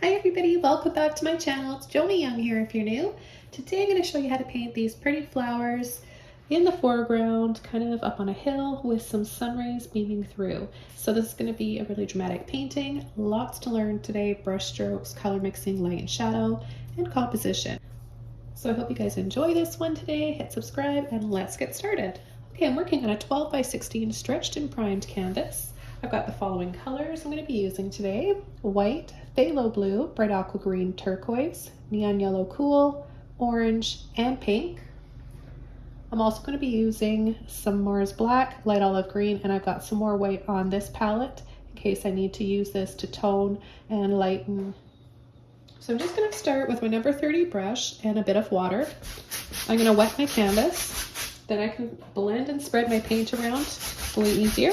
Hi everybody, welcome back to my channel. It's Joni Young here if you're new. Today I'm going to show you how to paint these pretty flowers in the foreground, kind of up on a hill with some sun rays beaming through. So this is going to be a really dramatic painting. Lots to learn today: brush strokes, color mixing, light and shadow, and composition. So I hope you guys enjoy this one today. Hit subscribe and let's get started. Okay, I'm working on a 12 by 16 stretched and primed canvas. I've got the following colors I'm going to be using today: white, phthalo blue, bright aqua green, turquoise, neon yellow cool, orange, and pink. I'm also going to be using some Mars black, light olive green, and I've got some more white on this palette in case I need to use this to tone and lighten. So I'm just going to start with my number 30 brush and a bit of water. I'm going to wet my canvas, then I can blend and spread my paint around a little easier.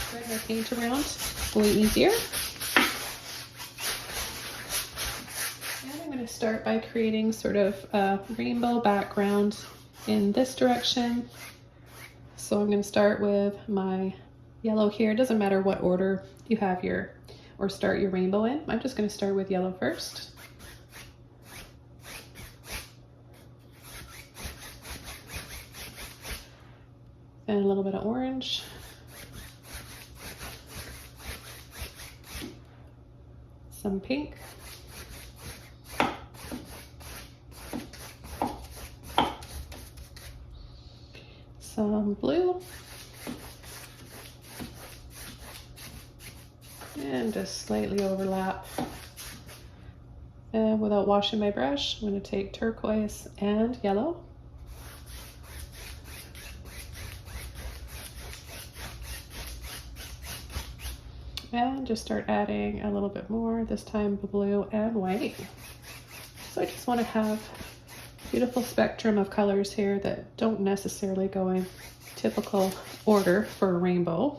Spread my paint around a little easier. And I'm going to start by creating sort of a rainbow background in this direction. So I'm going to start with my yellow here. It doesn't matter what order you have your or start your rainbow in. I'm just going to start with yellow first. And a little bit of orange. Some pink. Some blue. And just slightly overlap. And without washing my brush, I'm going to take turquoise and yellow. And just start adding a little bit more, this time blue and white. So I just want to have a beautiful spectrum of colors here that don't necessarily go in typical order for a rainbow.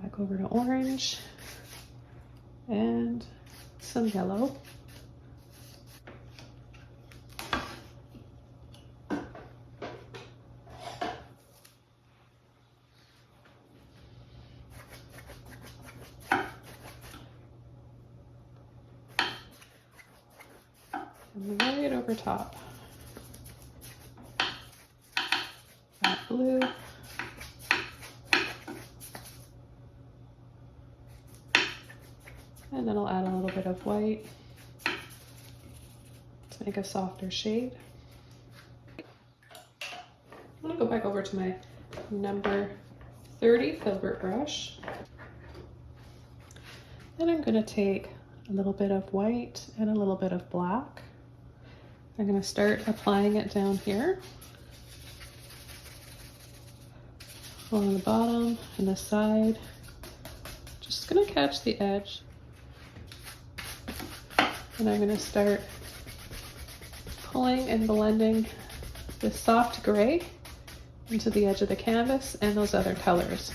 Back over to orange and some yellow. And right over top. That blue. And then I'll add a little bit of white to make a softer shade. I'm going to go back over to my number 30 filbert brush. And I'm going to take a little bit of white and a little bit of black. I'm going to start applying it down here along the bottom and the side. Just going to catch the edge. And I'm going to start pulling and blending this soft gray into the edge of the canvas and those other colors.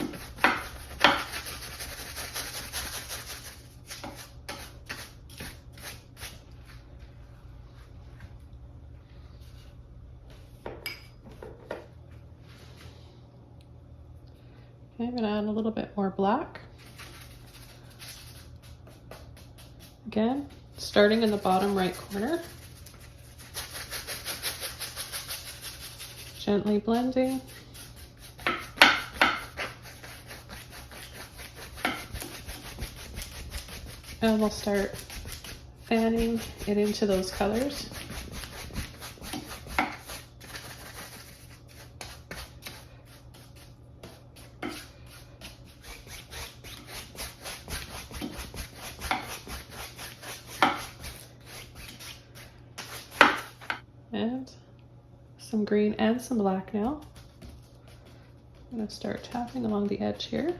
Okay, I'm going to add a little bit more black. Again, starting in the bottom right corner. Gently blending. And we'll start fanning it into those colors. And some green and some black now. I'm going to start tapping along the edge here.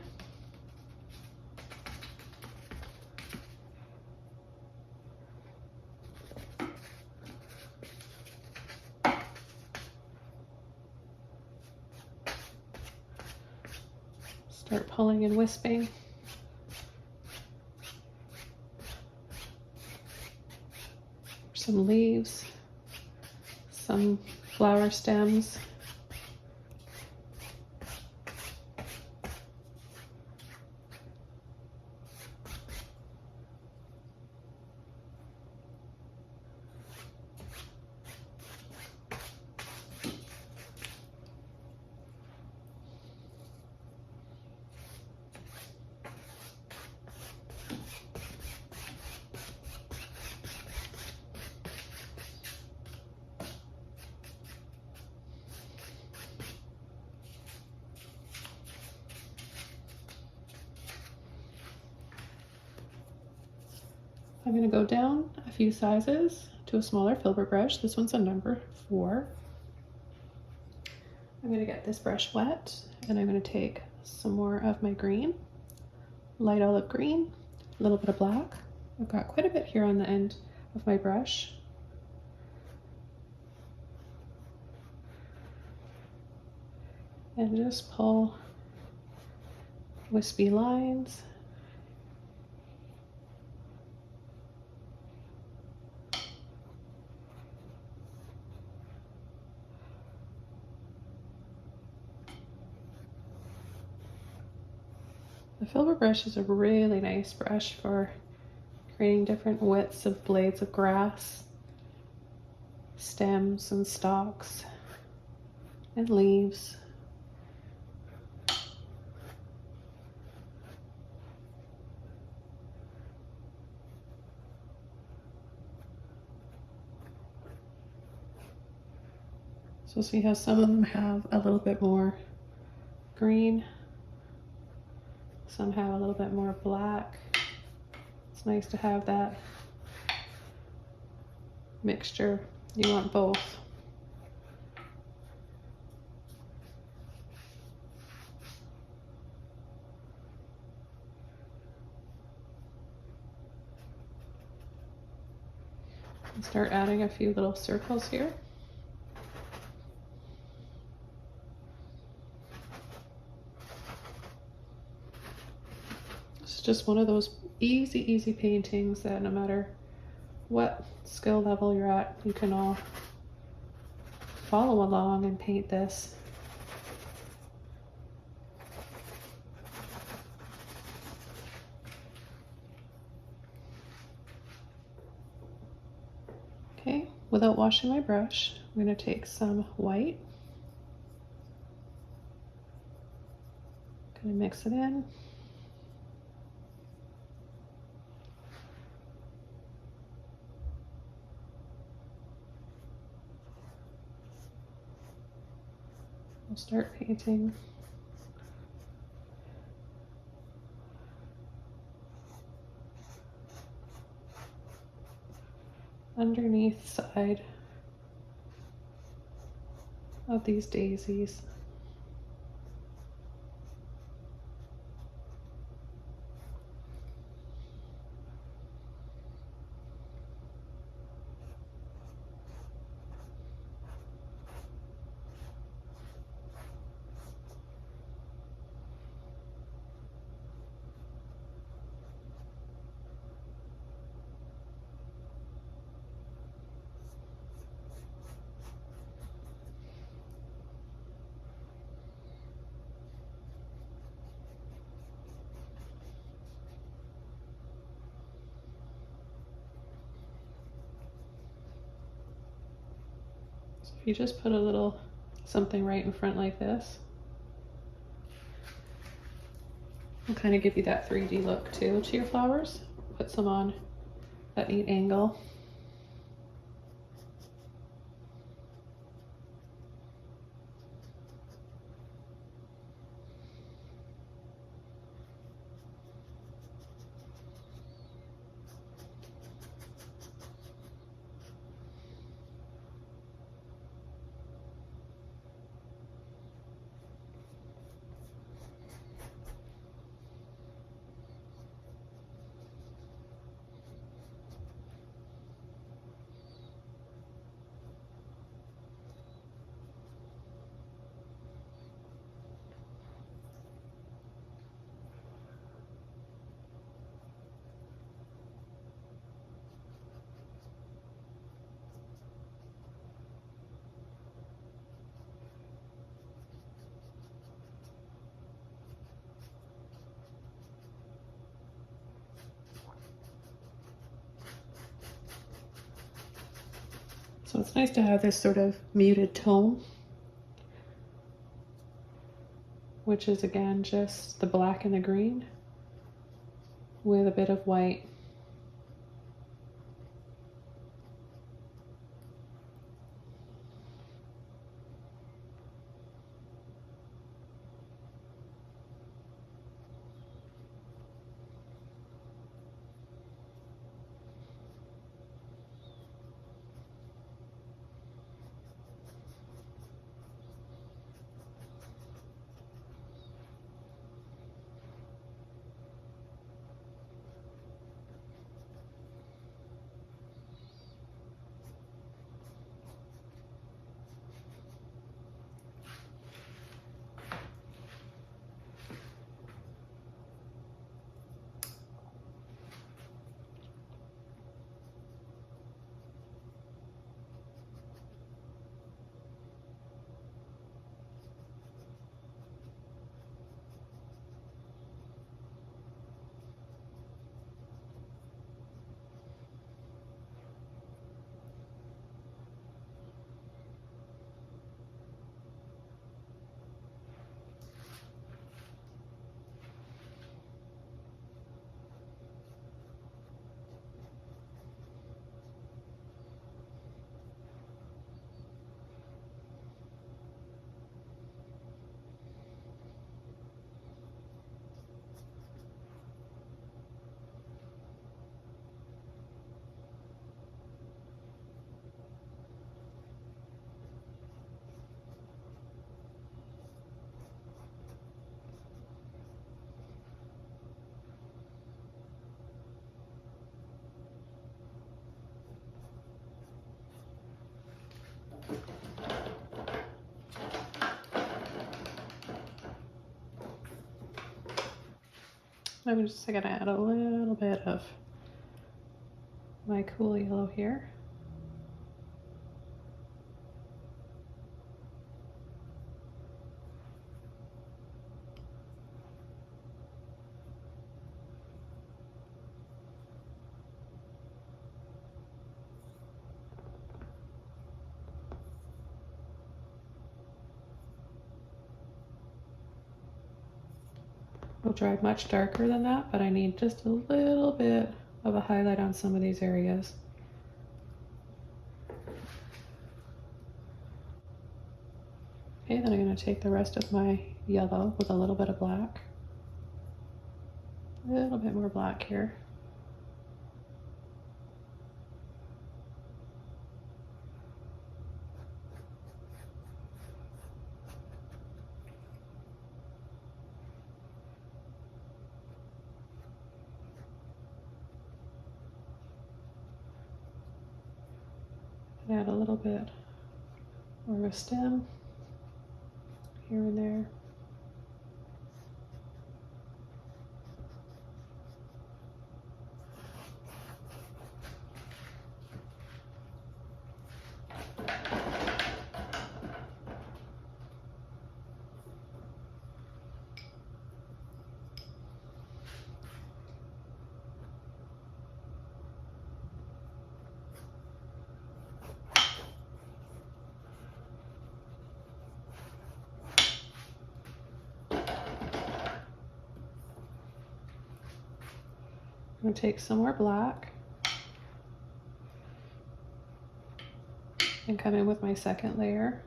Start pulling and wisping. Some leaves, some flower stems. I'm going to go down a few sizes to a smaller filbert brush. This one's a number 4. I'm going to get this brush wet, and I'm going to take some more of my green, light olive green, a little bit of black. I've got quite a bit here on the end of my brush. And just pull wispy lines. The filbert brush is a really nice brush for creating different widths of blades of grass, stems and stalks, and leaves. So see how some of them have a little bit more green, some have a little bit more black. It's nice to have that mixture. You want both. And start adding a few little circles here. It's just one of those easy paintings that no matter what skill level you're at, you can all follow along and paint this. Okay, without washing my brush, I'm going to take some white, kind of mix it in. We'll start painting underneath side of these daisies. If you just put a little something right in front like this, it'll kind of give you that 3D look too to your flowers. Put some on that neat angle. So it's nice to have this sort of muted tone, which is again just the black and the green with a bit of white. I'm just gonna add a little bit of my cool yellow here. I'll dry much darker than that, but I need just a little bit of a highlight on some of these areas. Okay, then I'm going to take the rest of my yellow with a little bit of black. A little bit more black here. Add a little bit more of a stem here and there. I'm going to take some more black and come in with my second layer.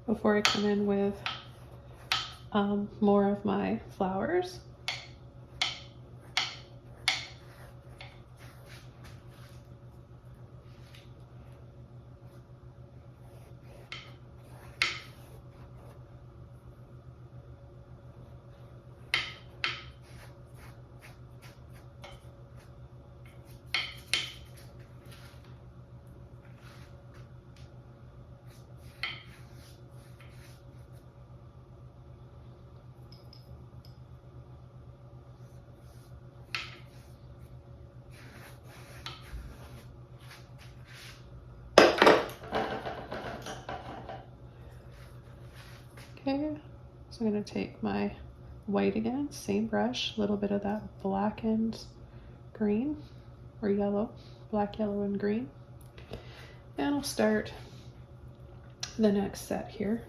Before I come in with more of my flowers. Okay, so I'm going to take my white again, same brush, a little bit of that blackened green or yellow, black, yellow, and green. And I'll start the next set here.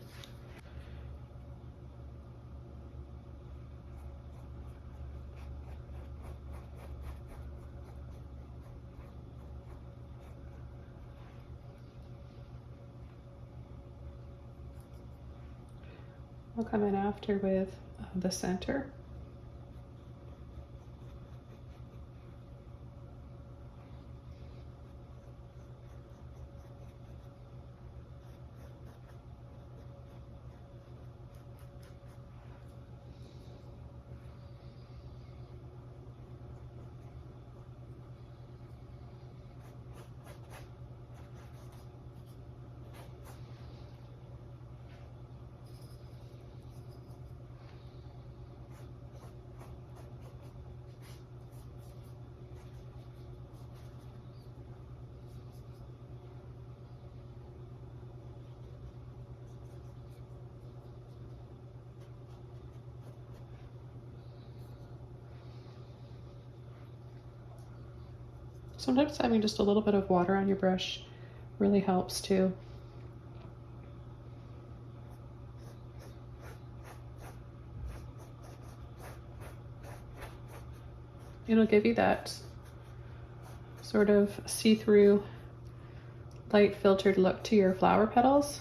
I'll come in after with the center. Sometimes having just a little bit of water on your brush really helps too. It'll give you that sort of see-through, light filtered look to your flower petals.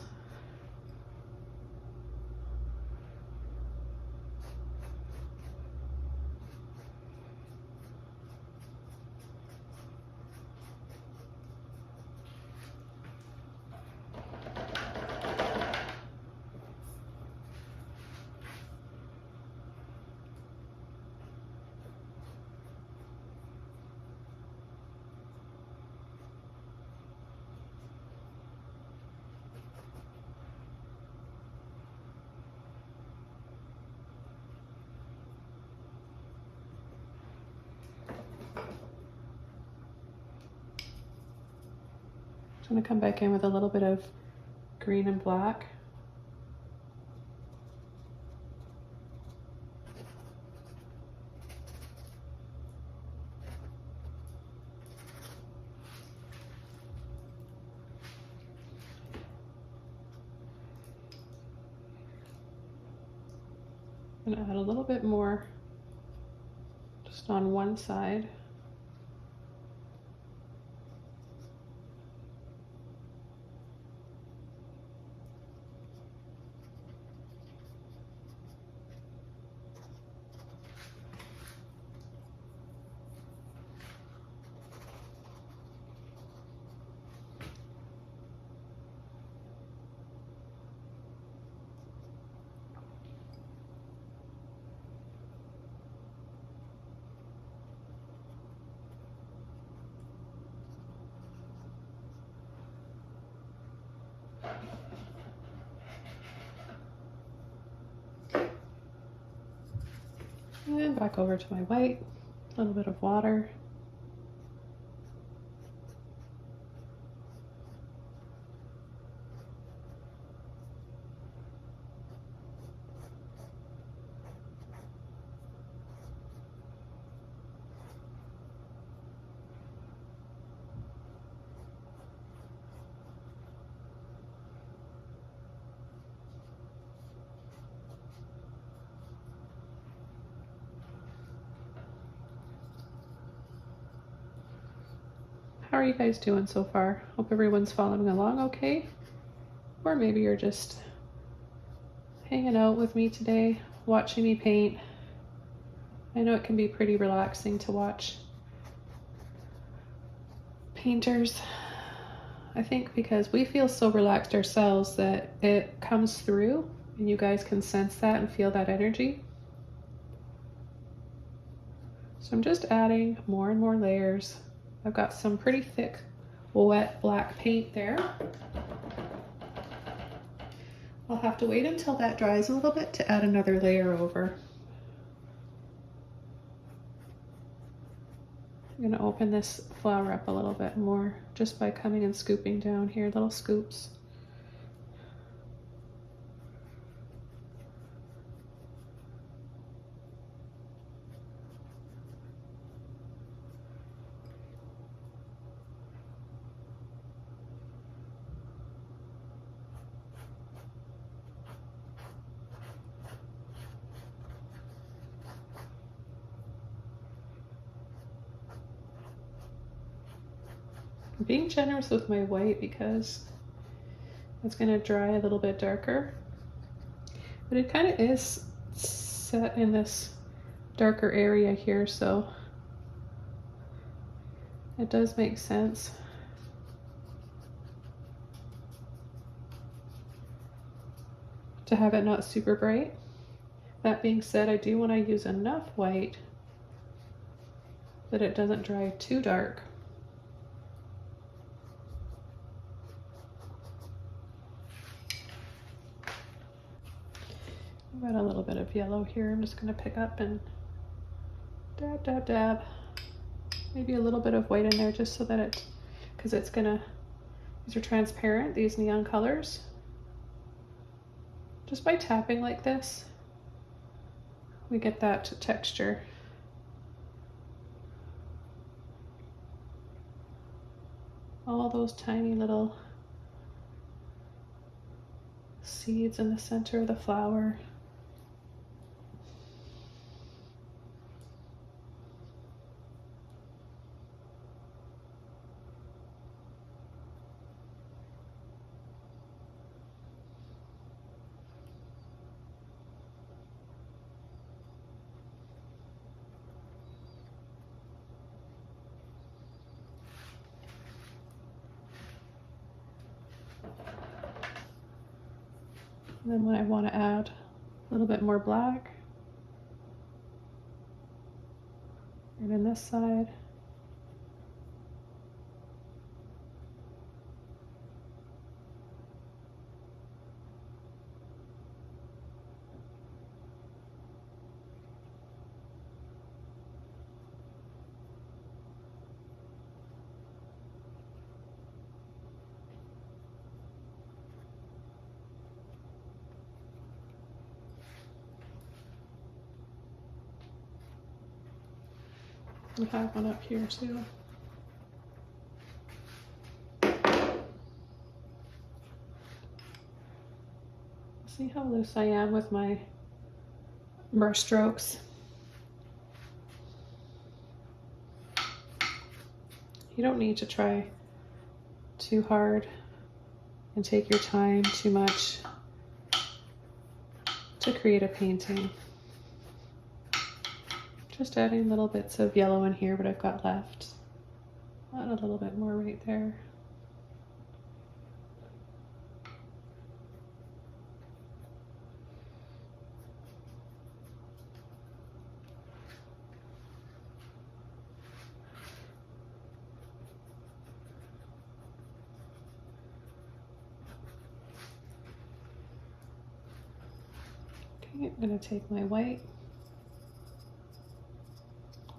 I'm going to come back in with a little bit of green and black. I'm going to add a little bit more just on one side. And back over to my white, a little bit of water. How are you guys doing so far? Hope everyone's following along okay. Or maybe you're just hanging out with me today, watching me paint. I know it can be pretty relaxing to watch painters. I think because we feel so relaxed ourselves that it comes through and you guys can sense that and feel that energy. So I'm just adding more and more layers. I've got some pretty thick, wet black paint there. I'll have to wait until that dries a little bit to add another layer over. I'm going to open this flower up a little bit more just by coming and scooping down here, little scoops. I'm being generous with my white because it's going to dry a little bit darker. But it kind of is set in this darker area here, so it does make sense. To have it not super bright. That being said, I do want to use enough white that it doesn't dry too dark. I've got a little bit of yellow here. I'm just going to pick up and dab, dab, dab. Maybe a little bit of white in there just so that it, because it's gonna, these are transparent, these neon colors. Just by tapping like this, we get that texture. All those tiny little seeds in the center of the flower. And then when I want to add a little bit more black, and in this side, I have one up here too. See how loose I am with my brush strokes. You don't need to try too hard and take your time too much to create a painting. Just adding little bits of yellow in here, what I've got left. Add a little bit more right there. Okay, I'm gonna take my white,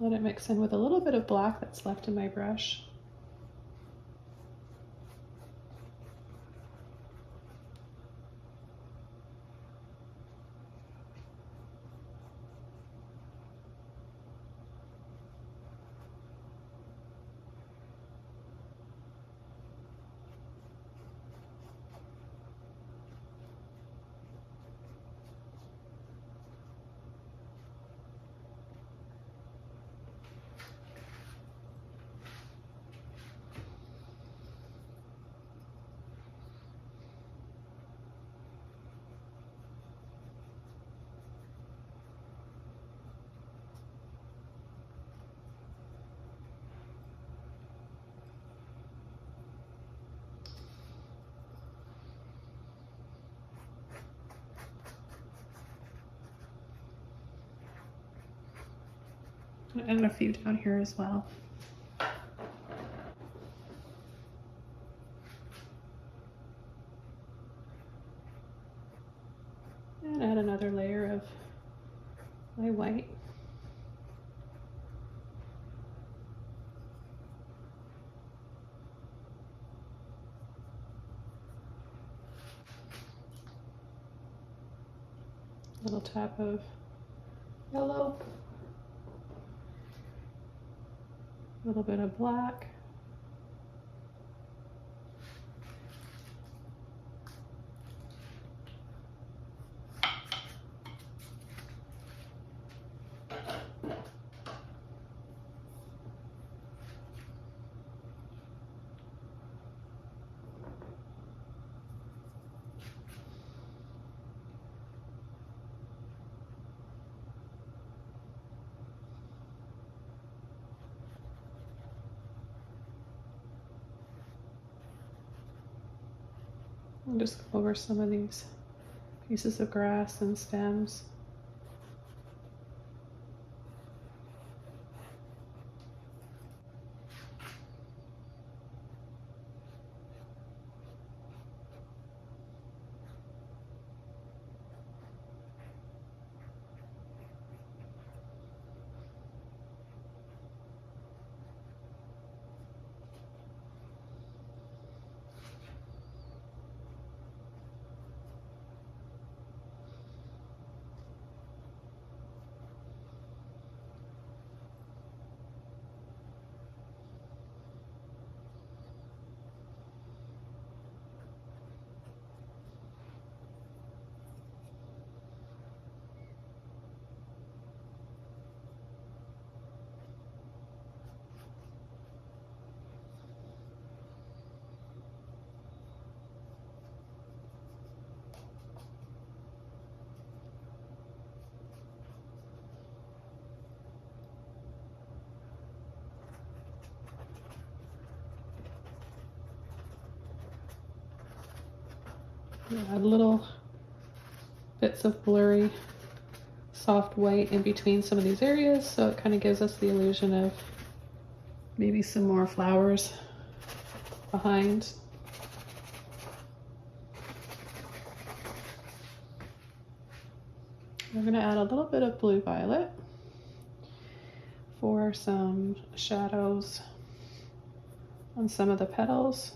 let it mix in with a little bit of black that's left in my brush. And a few down here as well. And add another layer of my white. A little tap of yellow. A little bit of black. I'll just go over some of these pieces of grass and stems. Add little bits of blurry soft white in between some of these areas, so it kind of gives us the illusion of maybe some more flowers behind. We're going to add a little bit of blue violet for some shadows on some of the petals.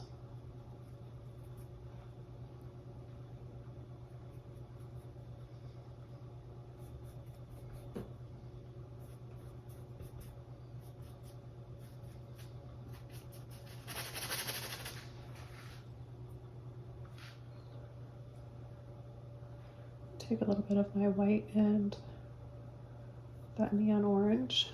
Take a little bit of my white and that neon orange.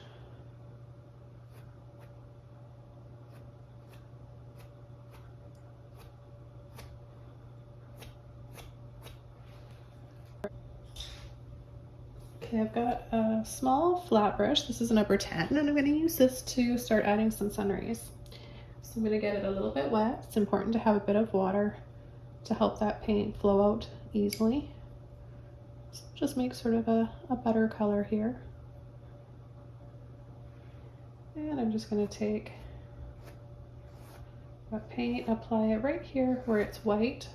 Okay, I've got a small flat brush. This is a number 10, and I'm going to use this to start adding some sun rays. So I'm going to get it a little bit wet. It's important to have a bit of water to help that paint flow out easily. So just make sort of a better color here. And I'm just going to take that paint, apply it right here where it's white.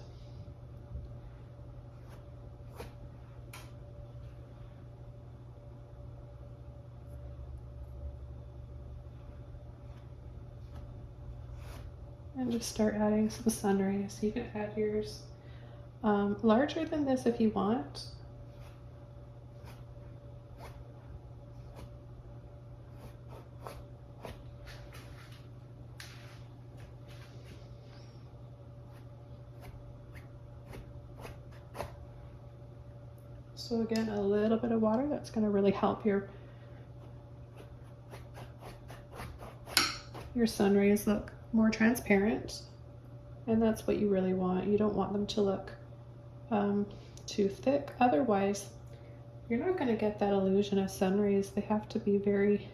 And just start adding some sun rays. You can add yours larger than this if you want. So again, a little bit of water, that's going to really help your sun rays look more transparent, and that's what you really want. You don't want them to look too thick, otherwise you're not going to get that illusion of sun rays. They have to be very,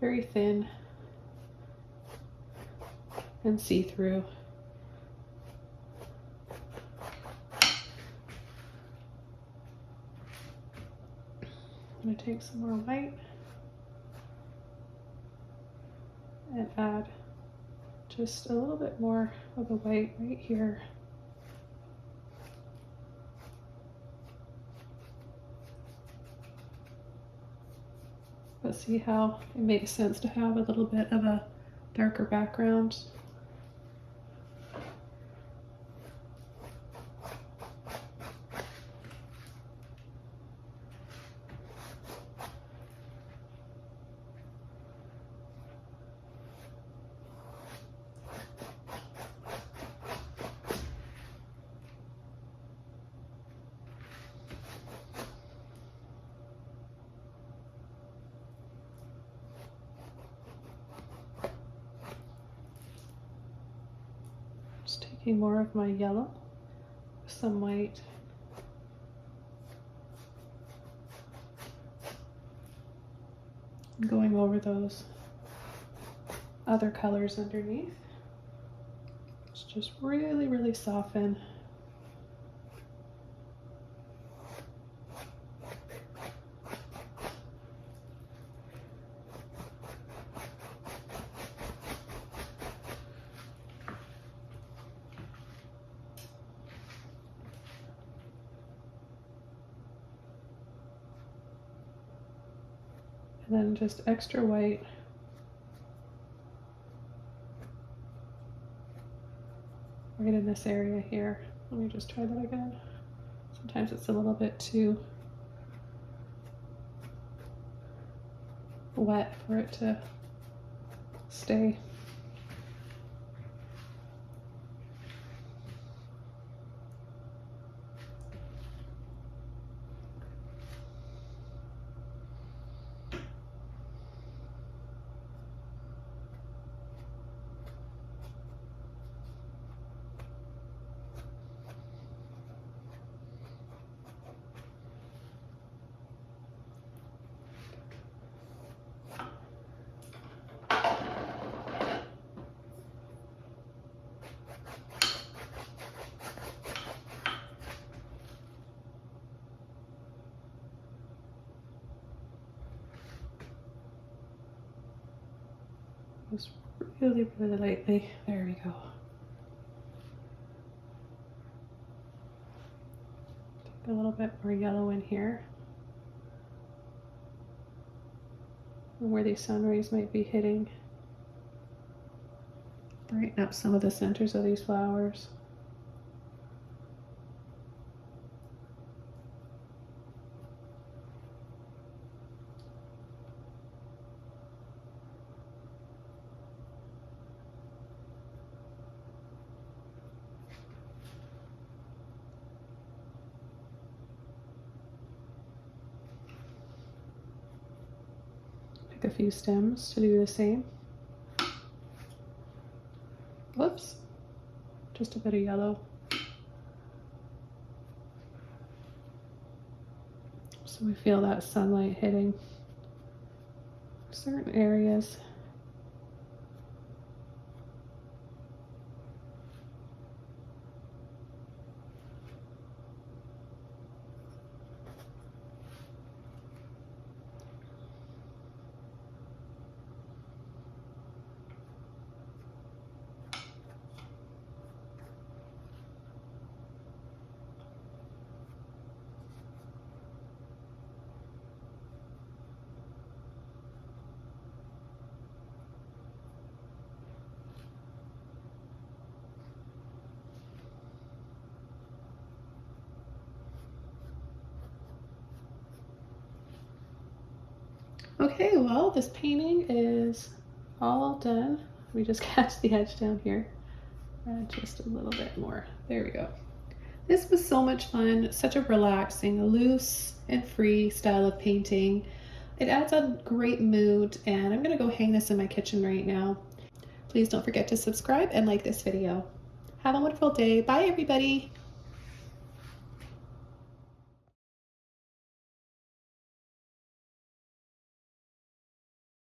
very thin and see-through. I'm going to take some more white and add just a little bit more of the white right here. But see how it makes sense to have a little bit of a darker background. Just taking more of my yellow, some white, going over those other colors underneath. Let's just really, really soften And then just extra white. Right in this area here. Let me just try that again. Sometimes it's a little bit too wet for it to stay. Just really, really lightly. There we go. Take a little bit more yellow in here. And where these sun rays might be hitting. Brighten up some of the centers of these flowers. Pick a few stems to do the same. Whoops, just a bit of yellow. So we feel that sunlight hitting certain areas. Okay, well, this painting is all done. We just cast the edge down here. Add just a little bit more. There we go. This was so much fun, such a relaxing, loose and free style of painting. It adds a great mood, and I'm gonna go hang this in my kitchen right now. Please don't forget to subscribe and like this video. Have a wonderful day. Bye, everybody.